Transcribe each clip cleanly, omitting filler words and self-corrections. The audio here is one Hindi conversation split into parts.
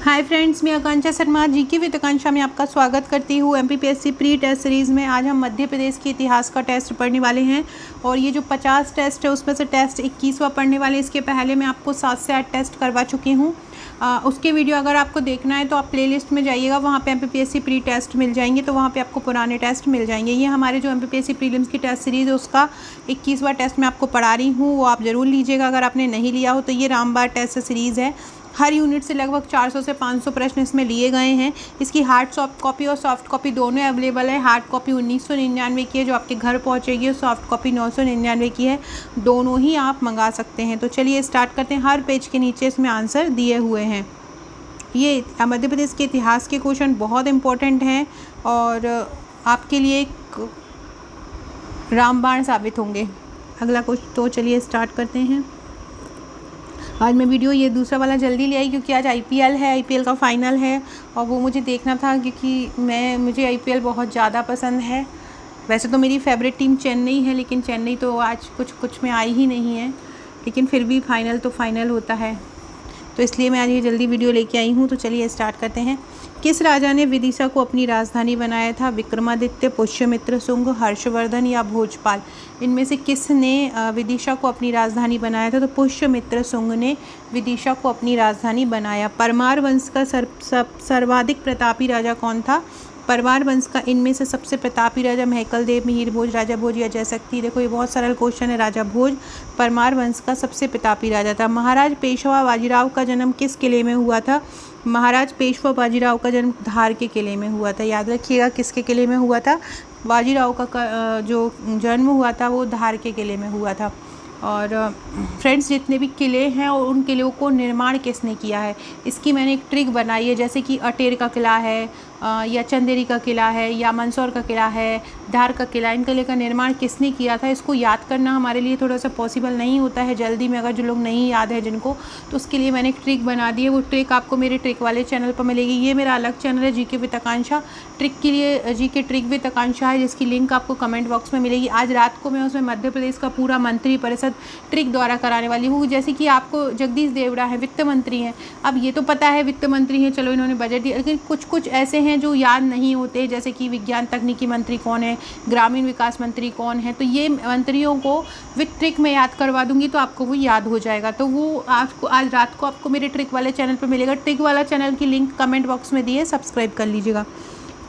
हाय फ्रेंड्स, मैं आकांक्षा शर्मा जीके विद आकांक्षा में आपका स्वागत करती हूँ। एमपीपीएससी प्री टेस्ट सीरीज़ में आज हम मध्य प्रदेश के इतिहास का टेस्ट पढ़ने वाले हैं और ये जो 50 टेस्ट है उसमें से टेस्ट 21वां पढ़ने वाले। इसके पहले मैं आपको 7 से 8 टेस्ट करवा चुकी हूँ। उसके वीडियो अगर आपको देखना है तो आप प्लेलिस्ट में जाइएगा, वहाँ पे एमपीपीएससी प्री टेस्ट मिल जाएंगे, तो वहाँ पे आपको पुराने टेस्ट मिल जाएंगे। ये हमारे जो एमपीपीएससी प्रीलिम्स की टेस्ट सीरीज़ है उसका 21वां टेस्ट मैं आपको पढ़ा रही हूँ, वो आप ज़रूर लीजिएगा अगर आपने नहीं लिया हो तो। ये रामबाण टेस्ट सीरीज़ है। हर यूनिट से लगभग 400 से 500 प्रश्न इसमें लिए गए हैं। इसकी हार्ड सॉफ्ट कॉपी और सॉफ्ट कॉपी दोनों अवेलेबल है। हार्ड कॉपी 1999 की है जो आपके घर पहुंचेगी और सॉफ्ट कॉपी 999 की है, दोनों ही आप मंगा सकते हैं। तो चलिए स्टार्ट करते हैं। हर पेज के नीचे इसमें आंसर दिए हुए हैं। ये मध्य प्रदेश के इतिहास के क्वेश्चन बहुत इम्पोर्टेंट हैं और आपके लिए एक रामबाण साबित होंगे। अगला क्वेश्चन, तो चलिए स्टार्ट करते हैं। आज मैं वीडियो ये दूसरा वाला जल्दी ले आई क्योंकि आज आईपीएल है, आईपीएल का फाइनल है और वो मुझे देखना था क्योंकि मुझे आईपीएल बहुत ज़्यादा पसंद है। वैसे तो मेरी फेवरेट टीम चेन्नई है, लेकिन चेन्नई तो आज कुछ में आई ही नहीं है, लेकिन फिर भी फाइनल तो फाइनल होता है, तो इसलिए मैं आज ये जल्दी वीडियो लेके आई हूँ। तो चलिए स्टार्ट करते हैं। किस राजा ने विदिशा को अपनी राजधानी बनाया था? विक्रमादित्य, पुष्यमित्र शुंग, हर्षवर्धन या भोजपाल? इनमें से किसने विदिशा को अपनी राजधानी बनाया था? तो पुष्यमित्र शुंग ने विदिशा को अपनी राजधानी बनाया। परमार वंश का सर्वाधिक प्रतापी राजा कौन था? परमार वंश का इनमें से सबसे प्रतापी राजा महकल देव, मिहिर भोज, राजा भोज या जयशक्ति? देखो ये बहुत सरल क्वेश्चन है। राजा भोज परमार वंश का सबसे प्रतापी राजा था। महाराज पेशवा बाजीराव का जन्म किस किले में हुआ था? महाराज पेशवा बाजीराव का जन्म धार के किले में हुआ था। याद रखिएगा किसके किले में हुआ था? बाजीराव का जो जन्म हुआ था वो धार के किले में हुआ था। और फ्रेंड्स, जितने भी किले हैं और उन किलों को निर्माण किसने किया है, इसकी मैंने एक ट्रिक बनाई है। जैसे कि अटेर का किला है या चंदेरी का किला है या मंदसौर का किला है, धार का किला, इन किले का निर्माण किसने किया था, इसको याद करना हमारे लिए थोड़ा सा पॉसिबल नहीं होता है जल्दी में। अगर जो लोग नहीं याद है जिनको, तो उसके लिए मैंने एक ट्रिक बना दी है। वो ट्रिक आपको मेरे ट्रिक वाले चैनल पर मिलेगी। ये मेरा अलग चैनल है जीके विद आकांक्षा। ट्रिक के लिए जीके ट्रिक विद आकांक्षा है, जिसकी लिंक आपको कमेंट बॉक्स में मिलेगी। आज रात को मैं उसमें मध्य प्रदेश का पूरा मंत्री परिषद ट्रिक द्वारा कराने वाली हूँ। जैसे कि आपको जगदीश देवड़ा है, वित्त मंत्री हैं, अब ये तो पता है वित्त मंत्री हैं, चलो इन्होंने बजट दिया, लेकिन कुछ ऐसे हैं जो याद नहीं होते। जैसे कि विज्ञान तकनीकी मंत्री कौन है, ग्रामीण विकास मंत्री कौन है, तो ये मंत्रियों को विद ट्रिक में याद करवा दूंगी तो आपको वो याद हो जाएगा। तो वो आपको आज रात को आपको मेरे ट्रिक वाले चैनल पर मिलेगा। ट्रिक वाला चैनल की लिंक कमेंट बॉक्स में दी है, सब्सक्राइब कर लीजिएगा।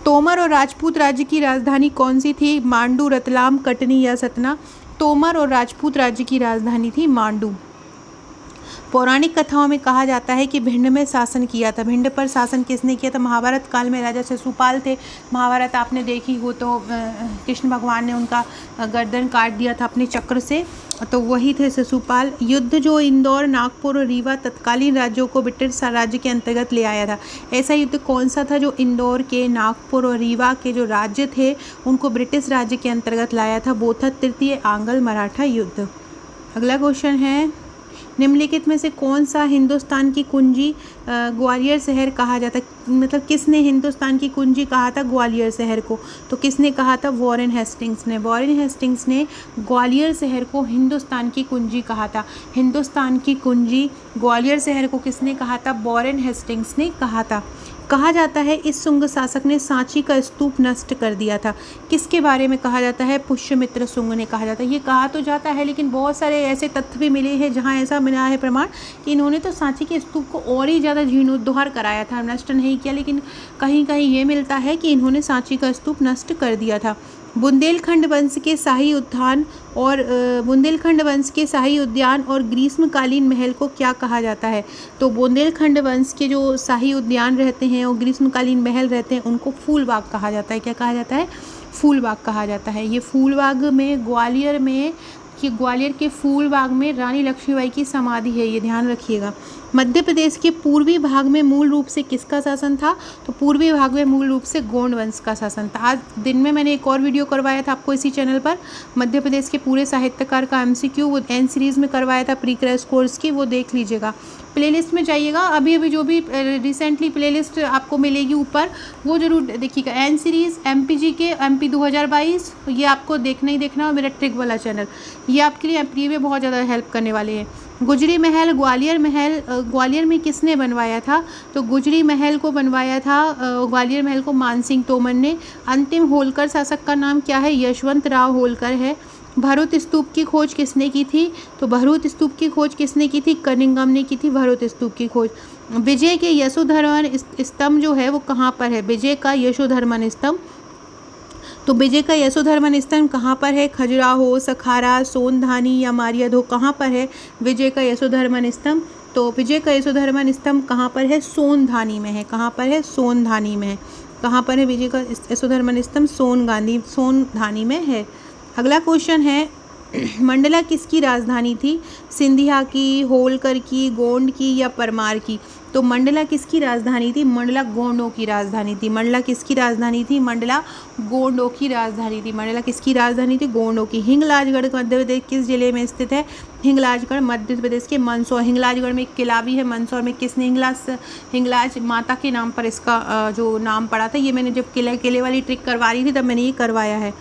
तोमर और राजपूत राज्य की राजधानी कौन सी थी? मांडू, रतलाम, कटनी या सतना? तोमर और राजपूत राज्य की राजधानी थी मांडू। पौराणिक कथाओं में कहा जाता है कि भिंड में शासन किया था। भिंड पर शासन किसने किया था? महाभारत काल में राजा शिशुपाल थे। महाभारत आपने देखी हो तो कृष्ण भगवान ने उनका गर्दन काट दिया था अपने चक्र से, तो वही थे शिशुपाल। युद्ध जो इंदौर, नागपुर और रीवा तत्कालीन राज्यों को ब्रिटिश राज्य के अंतर्गत ले आया था। ऐसा युद्ध कौन सा था जो इंदौर के, नागपुर और रीवा के जो राज्य थे उनको ब्रिटिश राज्य के अंतर्गत लाया था? वो था तृतीय आंग्ल मराठा युद्ध। अगला क्वेश्चन है, निम्नलिखित में से कौन सा हिंदुस्तान की कुंजी ग्वालियर शहर कहा जाता है? मतलब किसने हिंदुस्तान की कुंजी कहा था ग्वालियर शहर को? तो किसने कहा था? वॉरेन हेस्टिंग्स ने। वॉरेन हेस्टिंग्स ने ग्वालियर शहर को हिंदुस्तान की कुंजी कहा था। हिंदुस्तान की कुंजी ग्वालियर शहर को किसने कहा था? वॉरेन हेस्टिंग्स ने कहा था। कहा जाता है इस शुंग शासक ने सांची का स्तूप नष्ट कर दिया था। किसके बारे में कहा जाता है? पुष्यमित्र शुंग ने कहा जाता है। ये कहा तो जाता है लेकिन बहुत सारे ऐसे तथ्य भी मिले हैं जहाँ ऐसा मिला है प्रमाण कि इन्होंने तो सांची के स्तूप को और ही ज़्यादा जीर्णोद्धार कराया था, नष्ट नहीं किया, लेकिन कहीं कहीं ये मिलता है कि इन्होंने सांची का स्तूप नष्ट कर दिया था। बुंदेलखंड वंश के शाही उद्यान और ग्रीष्मकालीन महल को क्या कहा जाता है? तो बुंदेलखंड वंश के जो शाही उद्यान रहते हैं और ग्रीष्मकालीन महल रहते हैं उनको फूलबाग कहा जाता है। क्या कहा जाता है? फूलबाग कहा जाता है। ये फूलबाग में ग्वालियर के फूलबाग में रानी लक्ष्मीबाई की समाधि है, ये ध्यान रखिएगा। मध्य प्रदेश के पूर्वी भाग में मूल रूप से किसका शासन था? तो पूर्वी भाग में मूल रूप से गोंड वंश का शासन था। आज दिन में मैंने एक और वीडियो करवाया था आपको इसी चैनल पर, मध्य प्रदेश के पूरे साहित्यकार का एमसीक्यू, वो एन सीरीज़ में करवाया था प्री क्रैश कोर्स की, वो देख लीजिएगा। प्लेलिस्ट में जाइएगा, अभी जो भी रिसेंटली प्लेलिस्ट आपको मिलेगी ऊपर वो जरूर देखिएगा। एन सीरीज़, एमपीजी के एमपी 2022, ये आपको देखना ही देखना। मेरा ट्रिक वाला चैनल ये आपके लिए प्री में बहुत ज़्यादा हेल्प करने वाले हैं। गुजरी महल, ग्वालियर महल ग्वालियर में किसने बनवाया था? तो गुजरी महल को बनवाया था ग्वालियर महल को मानसिंह तोमर ने। अंतिम होलकर शासक का नाम क्या है? यशवंत राव होलकर है। भरूच स्तूप की खोज किसने की थी? तो भरूच स्तूप की खोज किसने की थी? कनिंघम ने की थी भरूच स्तूप की खोज। विजय के यशोधर्मन स्तंभ जो है वो कहाँ पर है? विजय का यशोधर्मन स्तंभ, तो विजय का यशोधर्मन स्तंभ कहाँ पर है? खजुराहो, सखारा, सोनधानी या मारियाधो, कहाँ पर है विजय का यशोधर्मन स्तंभ? तो विजय का यशोधर्मन स्तंभ कहाँ पर है? सोनधानी में है। कहाँ पर है? सोनधानी में है। कहाँ पर है विजय का यशोधर्मन स्तंभ? सोनधानी में है। अगला क्वेश्चन है, मंडला किसकी राजधानी थी? सिंधिया की, होलकर की, गोंड की या परमार की? तो मंडला किसकी राजधानी थी? मंडला गोंडों की राजधानी थी। मंडला किसकी राजधानी थी? मंडला गोंडों की राजधानी थी। मंडला किसकी राजधानी थी? गोंडों की। हिंगलाजगढ़ मध्य प्रदेश किस जिले में स्थित है? हिंगलाजगढ़ मध्य प्रदेश के मंदसौर। हिंगलाजगढ़ में एक किला भी है मंदसौर में। किसने हिंगलाज माता के नाम पर इसका जो नाम पड़ा था, ये मैंने जब किले वाली ट्रिक करवा रही थी तब मैंने ये करवाया है।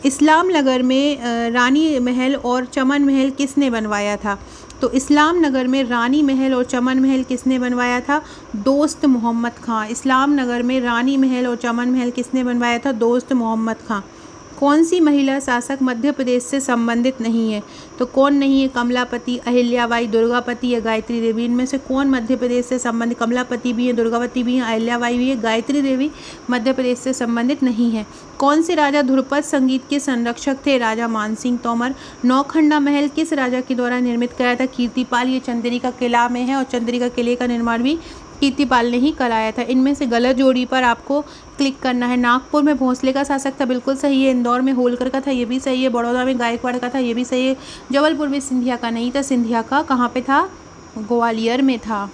इस्लाम नगर में रानी महल और चमन महल किसने बनवाया था? तो इस्लाम नगर में रानी महल और चमन महल किसने बनवाया था? दोस्त मोहम्मद खां। इस्लाम नगर में रानी महल और चमन महल किसने बनवाया था? दोस्त मोहम्मद खां। कौन सी महिला शासक मध्य प्रदेश से संबंधित नहीं है? तो कौन नहीं है? कमलापति, अहिल्याबाई, दुर्गावती या गायत्री देवी। इनमें से कौन मध्य प्रदेश से संबंधित? कमलापति भी है, दुर्गावती भी है, अहिल्याबाई भी है, गायत्री देवी मध्य प्रदेश से संबंधित नहीं है। कौन से राजा ध्रुपद संगीत के संरक्षक थे? राजा मानसिंह तोमर। नौखंडा महल किस राजा के द्वारा निर्मित कराया था? कीर्तिपाल। ये चंद्रिका किला में है और चंद्रिका किले का निर्माण भी कीर्तिपाल ने ही कराया था। इनमें से गलत जोड़ी पर आपको क्लिक करना है। नागपुर में भोंसले का शासक था, बिल्कुल सही है। इंदौर में होलकर का था, ये भी सही है। बड़ौदा में गायकवाड़ का था, ये भी सही है। जबलपुर में सिंधिया का नहीं था। सिंधिया का कहाँ पे था? ग्वालियर में था।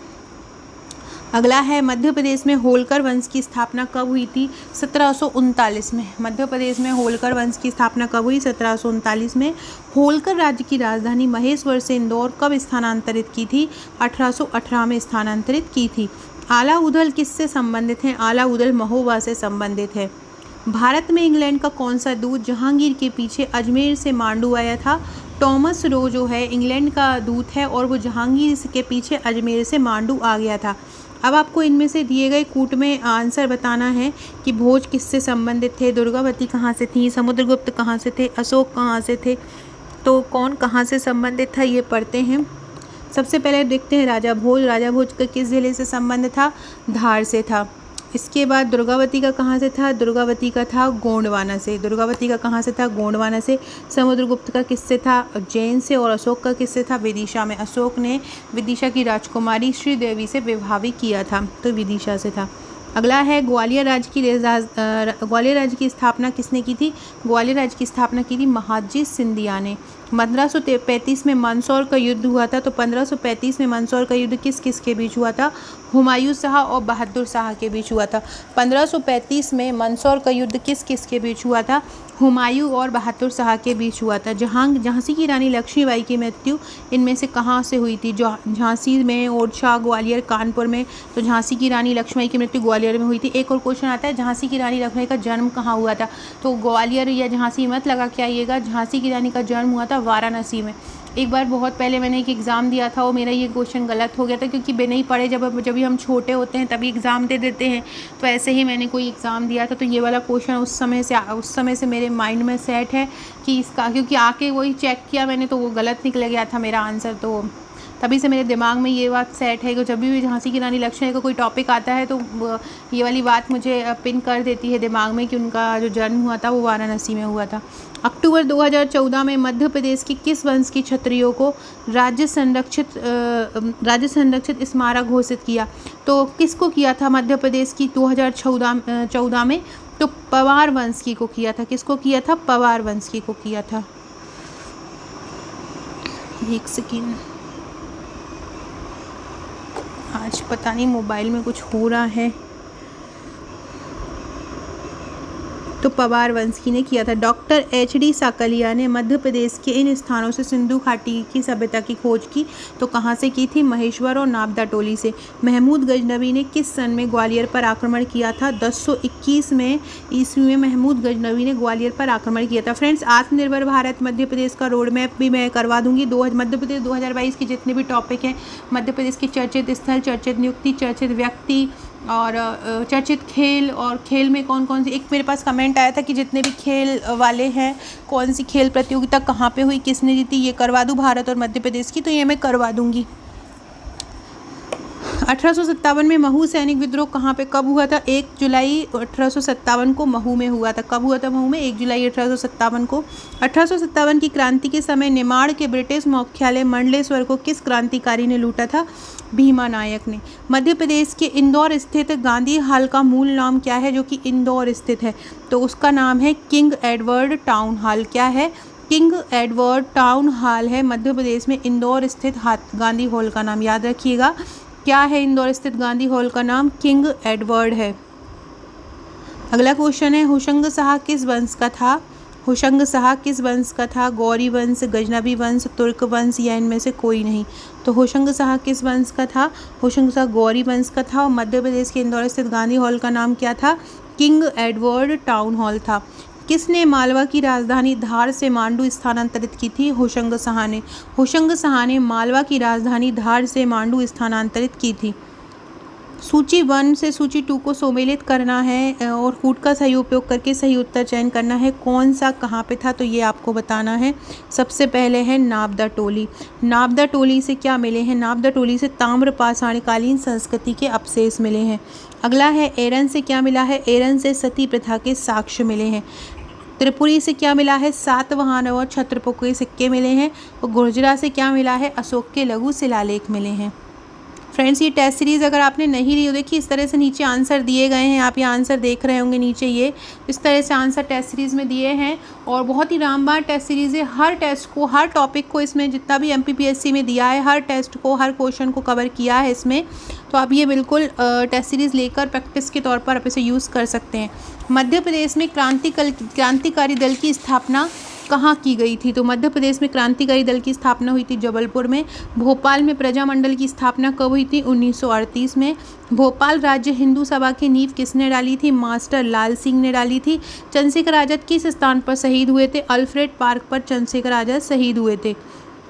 अगला है, मध्य प्रदेश में होलकर वंश की स्थापना कब हुई थी? 1739 में। मध्य प्रदेश में होलकर वंश की स्थापना कब हुई? 1739 में। होलकर राज्य की राजधानी महेश्वर से इंदौर कब स्थानांतरित की थी? 1818 में स्थानांतरित की थी। आला उदल किससे संबंधित है? आला उदल महोबा से संबंधित है। भारत में इंग्लैंड का कौन सा दूत जहांगीर के पीछे अजमेर से मांडू आया था? टॉमस रो जो है इंग्लैंड का दूत है और वो जहांगीर के पीछे अजमेर से मांडू आ गया था। अब आपको इनमें से दिए गए कूट में आंसर बताना है कि भोज किससे संबंधित थे? दुर्गावती कहाँ से थी? समुद्रगुप्त कहाँ से थे? अशोक कहाँ से थे? तो कौन कहाँ से संबंधित था ये पढ़ते हैं। सबसे पहले देखते हैं राजा भोज। राजा भोज का किस जिले से संबंध था? धार से था। इसके बाद दुर्गावती का कहाँ से था? दुर्गावती का था गोंडवाना से। दुर्गावती का कहाँ से था? गोंडवाना से। समुद्रगुप्त का किससे था? उज्जैन से। और अशोक का किससे था? विदिशा में। अशोक ने विदिशा की राजकुमारी श्रीदेवी से विवाह भी किया था, तो विदिशा से था। अगला है, ग्वालियर राज्य की स्थापना किसने की थी? ग्वालियर राज्य की स्थापना की थी महादजी सिंधिया ने। 1535 में मंदसौर का युद्ध हुआ था, तो 1535 में मंदसौर का युद्ध किस किस के बीच हुआ था? हुमायूं शाह और बहादुर शाह के बीच हुआ था। 1535 में मंदसौर का युद्ध किस किस के बीच हुआ था? हुमायूं और बहादुर शाह के बीच हुआ था। झांसी की रानी लक्ष्मीबाई की मृत्यु इनमें से कहाँ से हुई थी? झांसी में, ओरछा, ग्वालियर, कानपुर में। तो झांसी की रानी लक्ष्मीबाई की मृत्यु ग्वालियर में हुई थी। एक और क्वेश्चन आता है, झांसी की रानी लक्ष्मीबाई का जन्म कहाँ हुआ था? तो ग्वालियर या झांसी मत लगा के आइएगा। झांसी की रानी का जन्म हुआ था वाराणसी में। एक बार बहुत पहले मैंने एक एग्ज़ाम दिया था और मेरा ये क्वेश्चन गलत हो गया था, क्योंकि बिना ही पढ़े जब भी हम छोटे होते हैं तभी एग्ज़ाम दे देते हैं। तो ऐसे ही मैंने कोई एग्ज़ाम दिया था, तो ये वाला क्वेश्चन उस समय से मेरे माइंड में सेट है कि इसका, क्योंकि आके वही चेक किया मैंने तो वो गलत निकल गया था मेरा आंसर, तो तभी से मेरे दिमाग में ये बात सेट है कि जब भी झांसी की रानी लक्ष्मीबाई का कोई टॉपिक आता है तो ये वाली बात मुझे पिन कर देती है दिमाग में कि उनका जो जन्म हुआ था वो वाराणसी में हुआ था। अक्टूबर 2014 में मध्य प्रदेश की किस वंश की क्षत्रियों को राज्य संरक्षित स्मारक घोषित किया? तो किसको किया था मध्य प्रदेश की 2014 में? तो पवार वंश की को किया था। किसको किया था? पवार वंश की को किया था। एक सेकेंड, आज पता नहीं मोबाइल में कुछ हो रहा है। तो पवार वंश की ने किया था। Doctor HD. साकलिया ने मध्य प्रदेश के इन स्थानों से सिंधु घाटी की सभ्यता की खोज की, तो कहाँ से की थी? महेश्वर और नाबदा टोली से। महमूद गजनवी ने किस सन में ग्वालियर पर आक्रमण किया था? 1021 में ईस्वी में महमूद गजनवी ने ग्वालियर पर आक्रमण किया था। फ्रेंड्स, आत्मनिर्भर भारत मध्य प्रदेश का रोड मैप भी मैं करवा दूंगी। मध्य प्रदेश 2022 के जितने भी टॉपिक हैं, मध्य प्रदेश के चर्चित स्थल, चर्चित नियुक्ति, चर्चित व्यक्ति और चर्चित खेल, और खेल में कौन कौन सी, एक मेरे पास कमेंट आया था कि जितने भी खेल वाले हैं, कौन सी खेल प्रतियोगिता कहाँ पे हुई, किसने जीती, ये करवा दूँ भारत और मध्य प्रदेश की, तो ये मैं करवा दूंगी। 1857 में महू सैनिक विद्रोह कहाँ पे कब हुआ था? 1 जुलाई 1857 को महू में हुआ था। कब हुआ था महू में? 1 जुलाई 1857 को। 1857 की क्रांति के समय निमाड़ के ब्रिटिश मुख्यालय मंडलेश्वर को किस क्रांतिकारी ने लूटा था? भीमा नायक ने। मध्य प्रदेश के इंदौर स्थित गांधी हॉल का मूल नाम क्या है, जो कि इंदौर स्थित है? तो उसका नाम है किंग एडवर्ड टाउन हॉल। क्या है? किंग एडवर्ड टाउन हॉल है मध्य प्रदेश में इंदौर स्थित गांधी हॉल का नाम, याद रखिएगा। क्या है इंदौर स्थित गांधी हॉल का नाम? किंग एडवर्ड है। अगला क्वेश्चन है, होशंग शाह किस वंश का था? होशंग शाह किस वंश का था? गौरी वंश, गजनबी वंश, तुर्क वंश, या इनमें से कोई नहीं? तो होशंग शाह किस वंश का था? होशंग शाह गौरी वंश का था। और मध्य प्रदेश के इंदौर स्थित गांधी हॉल का नाम क्या था? किंग एडवर्ड टाउन हॉल था। किसने मालवा की राजधानी धार से मांडू स्थानांतरित की थी? होशंग शाह ने। होशंग शाह ने मालवा की राजधानी धार से मांडू स्थानांतरित की थी। सूची 1 से सूची 2 को सम्मिलित करना है और कूट का सही उपयोग करके सही उत्तर चयन करना है। कौन सा कहाँ पे था, तो ये आपको बताना है। सबसे पहले है नाबदा टोली। नाबदा टोली से क्या मिले हैं? नाबदा टोली से ताम्र पाषाणकालीन संस्कृति के अवशेष मिले हैं। अगला है एरन से क्या मिला है? एरन से सती प्रथा के साक्ष्य मिले हैं। त्रिपुरी से क्या मिला है? सातवाहन और छत्रपों के सिक्के मिले हैं। और गुर्जरा से क्या मिला है? अशोक के लघु शिलालेख मिले हैं। फ्रेंड्स, ये टेस्ट सीरीज़ अगर आपने नहीं ली हो, देखिए इस तरह से नीचे आंसर दिए गए हैं, आप ये आंसर देख रहे होंगे नीचे, ये इस तरह से आंसर टेस्ट सीरीज़ में दिए हैं। और बहुत ही रामबाण टेस्ट सीरीज़ है। हर टेस्ट को, हर टॉपिक को इसमें जितना भी MPPSC में दिया है, हर टेस्ट को, हर क्वेश्चन को कवर किया है इसमें। तो आप ये बिल्कुल टेस्ट सीरीज़ लेकर प्रैक्टिस के तौर पर आप इसे यूज़ कर सकते हैं। मध्य प्रदेश में क्रांतिकारी दल की स्थापना कहाँ की गई थी? तो मध्य प्रदेश में क्रांतिकारी दल की स्थापना हुई थी जबलपुर में। भोपाल में प्रजामंडल की स्थापना कब हुई थी? 1938 में। भोपाल राज्य हिंदू सभा की नींव किसने डाली थी? मास्टर लाल सिंह ने डाली थी। चंद्रशेखर आज़ाद किस स्थान पर शहीद हुए थे? अल्फ्रेड पार्क पर चंद्रशेखर आज़ाद शहीद हुए थे।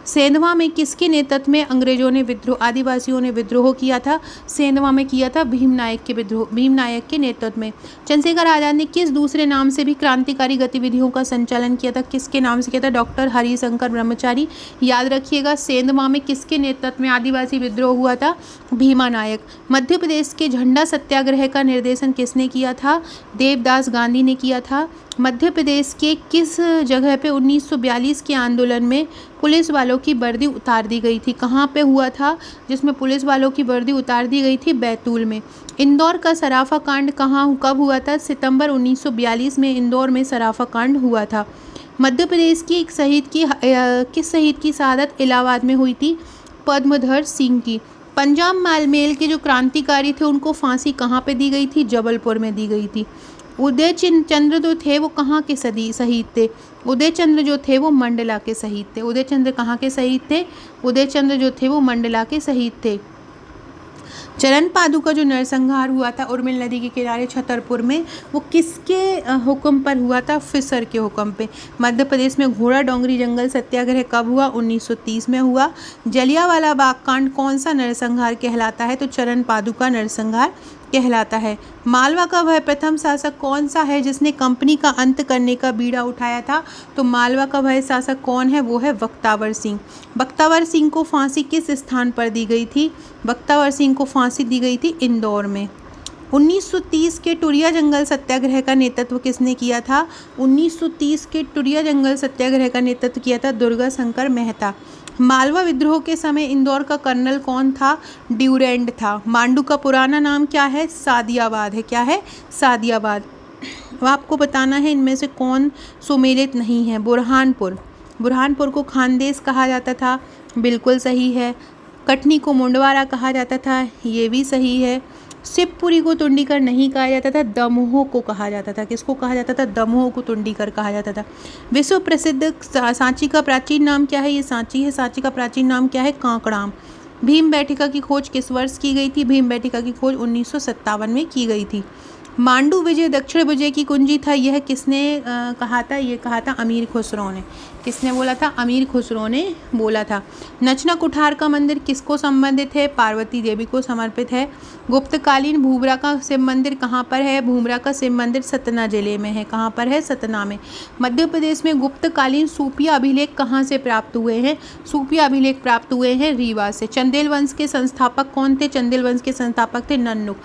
सेंधवा में किसके नेतृत्व में अंग्रेजों ने विद्रोह, आदिवासियों ने विद्रोह किया था? सेंधवा में किया था भीम नायक के नेतृत्व में। चंद्रशेखर आज़ाद ने किस दूसरे नाम से भी क्रांतिकारी गतिविधियों का संचालन किया था? किसके नाम से किया था? डॉक्टर हरिशंकर ब्रह्मचारी। याद रखिएगा, सेंधवा में किसके नेतृत्व में आदिवासी विद्रोह हुआ था? भीमा नायक। मध्य प्रदेश के झंडा सत्याग्रह का निर्देशन किसने किया था? देवदास गांधी ने किया था। मध्य प्रदेश के किस जगह पे 1942 के आंदोलन में पुलिस वालों की वर्दी उतार दी गई थी? कहाँ पे हुआ था जिसमें पुलिस वालों की वर्दी उतार दी गई थी? बैतूल में। इंदौर का सराफा कांड कब हुआ था? सितंबर 1942 में इंदौर में सराफा कांड हुआ था। मध्य प्रदेश की किस शहीद की शहादत इलाहाबाद में हुई थी? पद्मधर सिंह की। पंजाब मेल के जो क्रांतिकारी थे उनको फांसी कहाँ पे दी गई थी? जबलपुर में दी गई थी। उदय चंद्र जो थे वो कहाँ के शहीद थे? उदय चंद्र जो थे वो मंडला के शहीद थे। उदय चंद्र कहाँ के शहीद थे? उदय चंद्र जो थे वो मंडला के शहीद थे। चरण पादुका का जो नरसंहार हुआ था उर्मिल नदी के किनारे छतरपुर में, वो किसके हुक्म पर हुआ था? फिशर के हुक्म पे। मध्य प्रदेश में घोड़ा डोंगरी जंगल सत्याग्रह कब हुआ? 1930 में हुआ। जलियांवाला बाग कांड कौन सा नरसंहार कहलाता है? तो चरण पादुका नरसंहार कहलाता है। मालवा का वह प्रथम शासक कौन सा है जिसने कंपनी का अंत करने का बीड़ा उठाया था? तो मालवा का वह शासक कौन है? वो है बख्तावर सिंह। बख्तावर सिंह को फांसी किस स्थान पर दी गई थी? बख्तावर सिंह को फांसी दी गई थी इंदौर में। 1930 के टुरिया जंगल सत्याग्रह का नेतृत्व किसने किया था? 1930 के टुरिया जंगल सत्याग्रह का नेतृत्व किया था दुर्गा शंकर मेहता। मालवा विद्रोह के समय इंदौर का कर्नल कौन था? ड्यूरेंट था। मांडू का पुराना नाम क्या है? सादियाबाद है। क्या है? सादियाबाद। आपको बताना है इनमें से कौन सुमेलित नहीं है। बुरहानपुर। बुरहानपुर को खानदेश कहा जाता था, बिल्कुल सही है। कटनी को मुंडवारा कहा जाता था, ये भी सही है। शिवपुरी को तुंडीकर नहीं कहा जाता था, दमोह को कहा जाता था। किसको कहा जाता था? दमोह को तुंडीकर कहा जाता था। विश्व प्रसिद्ध सांची का प्राचीन नाम क्या है? ये सांची है। सांची का प्राचीन नाम क्या है? कांकड़ाम। भीमबेटका की खोज किस वर्ष की गई थी? भीमबेटका की खोज 1957 में की गई थी। मांडू विजय दक्षिण विजय की कुंजी था, यह किसने कहा था? ये कहा था अमीर खुसरो ने। किसने बोला था? अमीर खुसरो ने बोला था। नचना कुठार का मंदिर किसको संबंधित है? पार्वती देवी को समर्पित है। गुप्तकालीन भूमरा का शिव मंदिर कहाँ पर है? भूमरा का शिव मंदिर सतना जिले में है। कहाँ पर है? सतना में। मध्य प्रदेश में गुप्तकालीन सूफिया अभिलेख कहाँ से प्राप्त हुए हैं? सूफिया अभिलेख प्राप्त हुए हैं रीवा से। चंदेल वंश के संस्थापक कौन थे? चंदेल वंश के संस्थापक थे नन्नुक।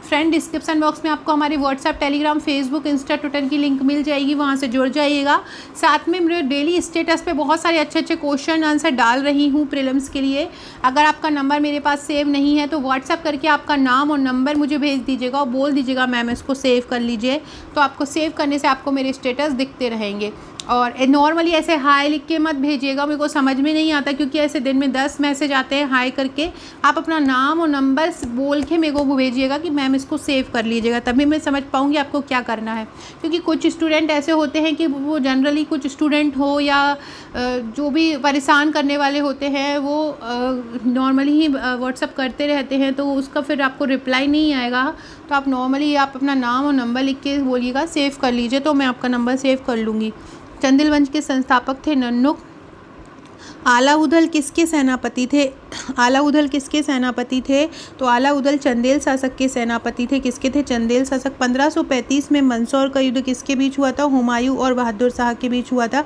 फ्रेंड, डिस्क्रिप्शन बॉक्स में आपको हमारे WhatsApp, Telegram, Facebook, Insta, Twitter की लिंक मिल जाएगी, वहाँ से जुड़ जाइएगा। साथ में मेरे डेली स्टेटस पे बहुत सारे अच्छे अच्छे क्वेश्चन आंसर डाल रही हूँ प्रीलिम्स के लिए। अगर आपका नंबर मेरे पास सेव नहीं है तो व्हाट्सएप करके आपका नाम और नंबर मुझे भेज दीजिएगा और बोल दीजिएगा मैम इसको सेव कर लीजिए, तो आपको सेव करने से आपको मेरे स्टेटस दिखते रहेंगे। और नॉर्मली ऐसे हाय लिख के मत भेजिएगा, मेरे को समझ में नहीं आता, क्योंकि ऐसे दिन में 10 मैसेज आते हैं हाय करके। आप अपना नाम और नंबर बोल के मेरे को भेजिएगा कि मैम इसको सेव कर लीजिएगा, तभी मैं समझ पाऊँगी आपको क्या करना है। क्योंकि कुछ स्टूडेंट ऐसे होते हैं कि वो जनरली कुछ स्टूडेंट हो या जो भी परेशान करने वाले होते हैं वो नॉर्मली ही व्हाट्सअप करते रहते हैं, तो उसका फिर आपको रिप्लाई नहीं आएगा। तो आप नॉर्मली आप अपना नाम और नंबर लिख के बोलिएगा सेव कर लीजिए, तो मैं आपका नंबर सेव कर लूँगी। चंदेल वंश के संस्थापक थे नन्नुक। आलाउदल किसके सेनापति थे? आलाउदल किसके सेनापति थे? तो आलाउदल चंदेल शासक के सेनापति थे। किसके थे? चंदेल शासक। 1535 में मंदसौर का युद्ध किसके बीच हुआ था? हुमायूं और बहादुर शाह के बीच हुआ था।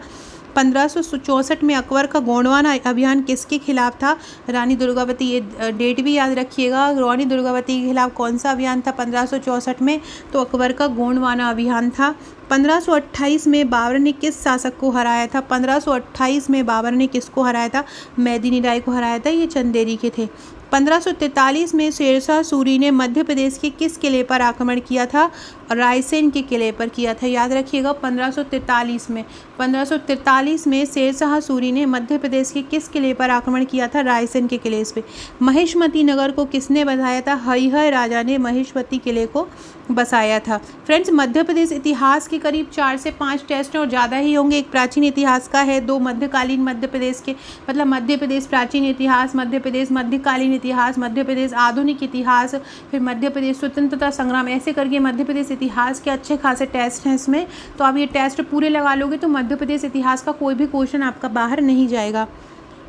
1564 में अकबर का गोंडवाना अभियान किसके खिलाफ था? रानी दुर्गावती। ये डेट भी याद रखिएगा, रानी दुर्गावती के खिलाफ कौन सा अभियान था 1564 में? तो अकबर का गोंडवाना अभियान था। 1528 में बाबर ने किस शासक को हराया था? 1528 में बाबर ने किसको हराया था? मेदिनी राय को हराया था। ये चंदेरी के थे। 1543 में शेरशाह सूरी ने मध्य प्रदेश के किस किले पर आक्रमण किया था? रायसेन के किले पर किया था। याद रखिएगा 1543 में शेरशाह सूरी ने मध्य प्रदेश के किस किले पर आक्रमण किया था? रायसेन के किले पे। महेशमती नगर को किसने बसाया था? हरिहर राजा ने महेशमती किले को बसाया था। फ्रेंड्स, मध्य प्रदेश इतिहास के करीब 4 से 5 टेस्ट और ज़्यादा ही होंगे। एक प्राचीन इतिहास का है, 2 मध्यकालीन मध्य प्रदेश के, मतलब मध्य प्रदेश प्राचीन इतिहास, मध्य प्रदेश मध्यकालीन इतिहास, मध्य प्रदेश आधुनिक इतिहास, फिर मध्य प्रदेश स्वतंत्रता संग्राम, ऐसे करके मध्य प्रदेश इतिहास के अच्छे खासे टेस्ट हैं इसमें। तो आप ये टेस्ट पूरे लगा लोगे तो मध्य प्रदेश इतिहास का कोई भी क्वेश्चन आपका बाहर नहीं जाएगा।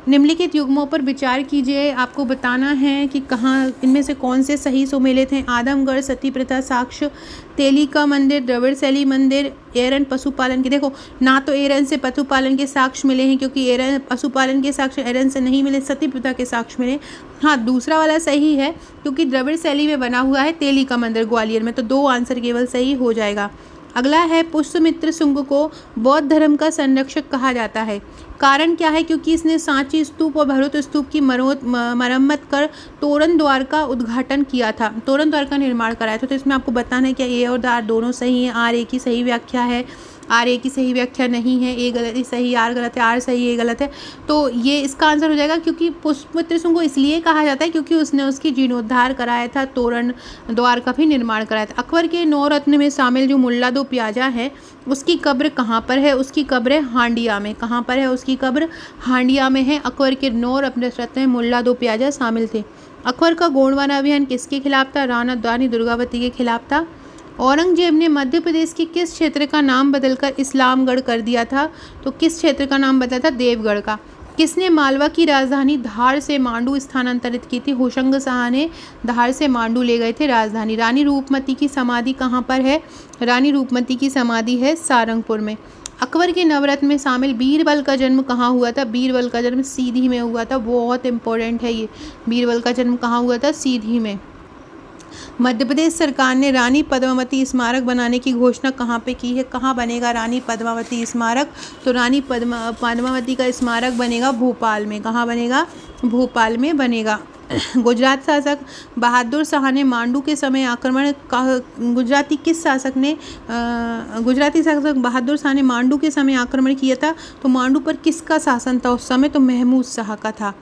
निम्नलिखित युग्मों पर विचार कीजिए। आपको बताना है कि कहाँ इनमें से कौन से सही सुमेलित हैं। आदमगढ़ सती प्रथा साक्ष्य, तेली का मंदिर, द्रविड़ शैली मंदिर, एरन पशुपालन के। देखो ना तो एरन से पशुपालन के साक्ष्य मिले हैं, क्योंकि एरन पशुपालन के साक्ष्य एरन से नहीं मिले, सती प्रथा के साक्ष्य मिले। हाँ, दूसरा वाला सही है क्योंकि द्रविड़ शैली में बना हुआ है तेली का मंदिर ग्वालियर में, तो 2 आंसर केवल सही हो जाएगा। अगला है पुष्यमित्र शुंग को बौद्ध धर्म का संरक्षक कहा जाता है। कारण क्या है? क्योंकि इसने सांची स्तूप और भरूच स्तूप की मरम्मत कर तोरण द्वार का उद्घाटन किया था, तोरण द्वार का निर्माण कराया था। तो इसमें आपको बताना है कि ए और आर दोनों सही हैं। आर ए की सही व्याख्या है, आर ए की सही व्याख्या नहीं है, ए गलत सही, आर गलत है, आर सही, ए गलत है। तो ये इसका आंसर हो जाएगा। क्योंकि पुष्यमित्र शुंग को इसलिए कहा जाता है क्योंकि उसने उसकी जीर्णोद्धार कराया था, तोरण द्वार का भी निर्माण कराया था। अकबर के 9 रत्न में शामिल जो मुल्ला दो प्याजा है उसकी कब्र कहाँ पर है? उसकी कब्र है हांडिया में। कहाँ पर है उसकी कब्र? हांडिया में है। अकबर के 9 रत्न में मुल्ला दो प्याजा शामिल थे। अकबर का गोंडवाना अभियान किसके खिलाफ था? रानी दुर्गावती के खिलाफ था। औरंगजेब ने मध्य प्रदेश के किस क्षेत्र का नाम बदलकर इस्लामगढ़ कर दिया था? तो किस क्षेत्र का नाम बदला था? देवगढ़ का। किसने मालवा की राजधानी धार से मांडू स्थानांतरित की थी? होशंग शाह ने धार से मांडू ले गए थे राजधानी। रानी रूपमती की समाधि कहाँ पर है? रानी रूपमती की समाधि है सारंगपुर में। अकबर के नवरत्न में शामिल बीरबल का जन्म कहाँ हुआ था? बीरबल का जन्म सीधी में हुआ था। बहुत इंपॉर्टेंट है ये। बीरबल का जन्म कहाँ हुआ था? सीधी में। मध्य प्रदेश सरकार ने रानी पद्मावती स्मारक बनाने की घोषणा कहाँ पे की है? कहाँ बनेगा रानी पद्मावती स्मारक? तो रानी पद्मावती का स्मारक बनेगा भोपाल में। कहाँ बनेगा? भोपाल में बनेगा। गुजरात शासक बहादुर शाह ने मांडू के समय आक्रमण गुजराती शासक बहादुर शाह ने मांडू के समय आक्रमण किया था। तो मांडू पर किसका शासन था उस समय? तो महमूद शाह का था।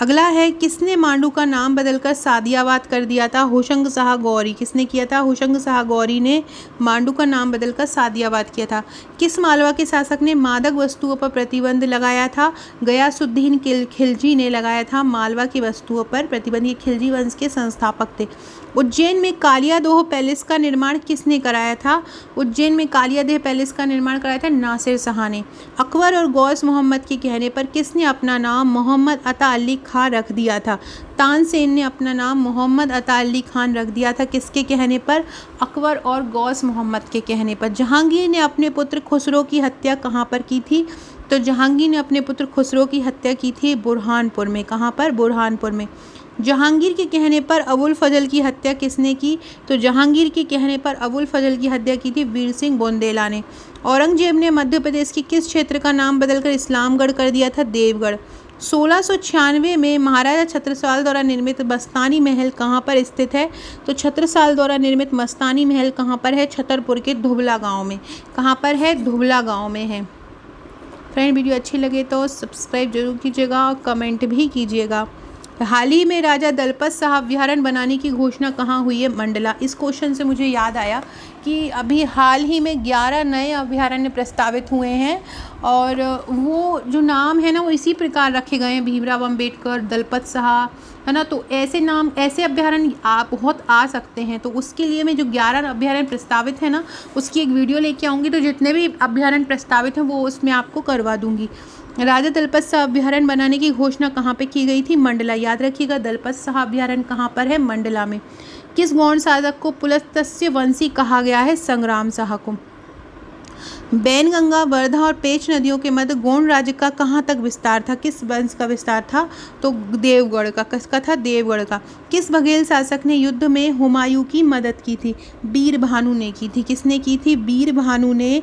अगला है, किसने मांडू का नाम बदलकर सादियाबाद कर दिया था? होशंग शाह गौरी। किसने किया था? होशंग शाह गौरी ने मांडू का नाम बदलकर सादियाबाद किया था। किस मालवा के शासक ने मादक वस्तुओं पर प्रतिबंध लगाया था? गयासुद्दीन खिलजी ने लगाया था मालवा की वस्तुओं पर प्रतिबंध। ये खिलजी वंश के संस्थापक थे। उज्जैन में कालियादोह पैलेस का निर्माण किसने कराया था? उज्जैन में कालियादेह पैलेस का निर्माण कराया था नासिर शाह ने। अकबर और गौस मोहम्मद के कहने पर किसने अपना नाम मोहम्मद अता अली खान रख दिया था? तानसेन ने अपना नाम मोहम्मद अता अली खान रख दिया था। किसके कहने पर? अकबर और गौस मोहम्मद के कहने पर। जहांगीर ने अपने पुत्र खुसरो की हत्या कहाँ पर की थी? तो जहांगीर ने अपने पुत्र खुसरो की हत्या की थी बुरहानपुर में। कहाँ पर? बुरहानपुर में। जहांगीर के कहने पर अबुल फजल की हत्या किसने की? तो जहांगीर के कहने पर अबुल फजल की हत्या की थी वीर सिंह बुंदेला ने। औरंगजेब ने मध्य प्रदेश के किस क्षेत्र का नाम बदलकर इस्लामगढ़ कर दिया था? देवगढ़। 1696 में महाराजा छत्रसाल द्वारा निर्मित मस्तानी महल कहाँ पर स्थित है? तो छत्रसाल द्वारा निर्मित मस्तानी महल कहाँ पर है? छतरपुर के धुबला गाँव में। कहाँ पर है? धुबला गाँव में है। फ्रेंड, वीडियो अच्छी लगे तो सब्सक्राइब जरूर कीजिएगा और कमेंट भी कीजिएगा। हाल ही में राजा दलपत शाह अभ्यारण्य बनाने की घोषणा कहाँ हुई है? मंडला। इस क्वेश्चन से मुझे याद आया कि अभी हाल ही में 11 नए अभ्यारण्य प्रस्तावित हुए हैं और वो जो नाम है ना वो इसी प्रकार रखे गए हैं, भीमराव अंबेडकर, दलपत शाह, है ना। तो ऐसे नाम, ऐसे अभ्यारण्य बहुत आ सकते हैं। तो उसके लिए मैं जो 11 अभ्यारण्य प्रस्तावित है ना उसकी एक वीडियो लेके आऊँगी। तो जितने भी अभ्यारण्य प्रस्तावित हैं वो उसमें आपको करवा दूँगी। राजा दलपत शाह अभ्यारण्य बनाने की घोषणा कहाँ पे की गई थी? मंडला। याद रखिएगा, दलपत शाह अभ्यारण्य कहाँ पर है? मंडला में। किस गौड़ साधक को पुलत्स्य वंशी कहा गया है? संग्राम शाह को। बैनगंगा, वर्धा और पेंच नदियों के मध्य गोंड राज्य का कहाँ तक विस्तार था? किस वंश का विस्तार था? तो देवगढ़ का। किसका था? देवगढ़ का। किस बघेल शासक ने युद्ध में हुमायूं की मदद की थी? बीरभानु ने की थी। किसने की थी? बीरभानु ने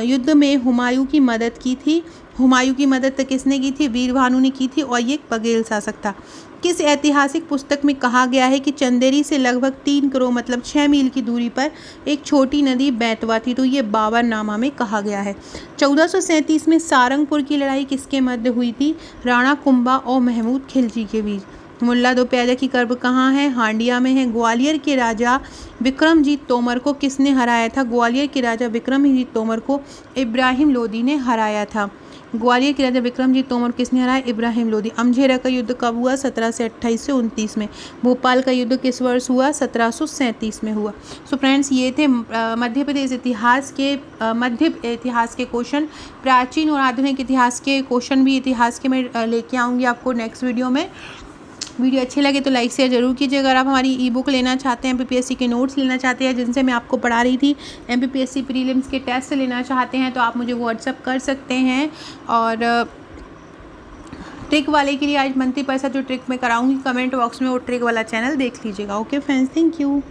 युद्ध में हुमायूं की मदद की थी। हुमायूं की मदद किसने की थी? बीरभानु ने की थी और ये बघेल शासक था। किस ऐतिहासिक पुस्तक में कहा गया है कि चंदेरी से लगभग 3 करोड़ मतलब 6 मील की दूरी पर एक छोटी नदी बैतवा थी? तो ये बाबरनामा में कहा गया है। 1437 में सारंगपुर की लड़ाई किसके मध्य हुई थी? राणा कुंभा और महमूद खिलजी के बीच। मुल्ला दो प्याजा की कर्ब कहाँ है? हांडिया में है। ग्वालियर के राजा विक्रमजीत तोमर को किसने हराया था? ग्वालियर के राजा विक्रमजीत तोमर को इब्राहिम लोदी ने हराया था। ग्वालियर के राजा विक्रमजीत तोमर किसने हराया? इब्राहिम लोदी। अमझेरा का युद्ध कब हुआ? 1728 से 29 में। भोपाल का युद्ध किस वर्ष हुआ? 1737 में हुआ। सो फ्रेंड्स, ये थे मध्य प्रदेश इतिहास के मध्य इतिहास के क्वेश्चन। प्राचीन और आधुनिक इतिहास के क्वेश्चन भी इतिहास के मैं लेके आऊँगी आपको नेक्स्ट वीडियो में। वीडियो अच्छे लगे तो लाइक शेयर जरूर कीजिए। अगर आप हमारी ई बुक लेना चाहते हैं, MPPSC के नोट्स लेना चाहते हैं जिनसे मैं आपको पढ़ा रही थी, MPPSC प्रीलिम्स के टेस्ट लेना चाहते हैं तो आप मुझे व्हाट्सअप कर सकते हैं। और ट्रिक वाले के लिए आज मंथली पैसा जो ट्रिक मैं कराऊंगी कमेंट बॉक्स में वो ट्रिक वाला चैनल देख लीजिएगा। Okay friends, thank you.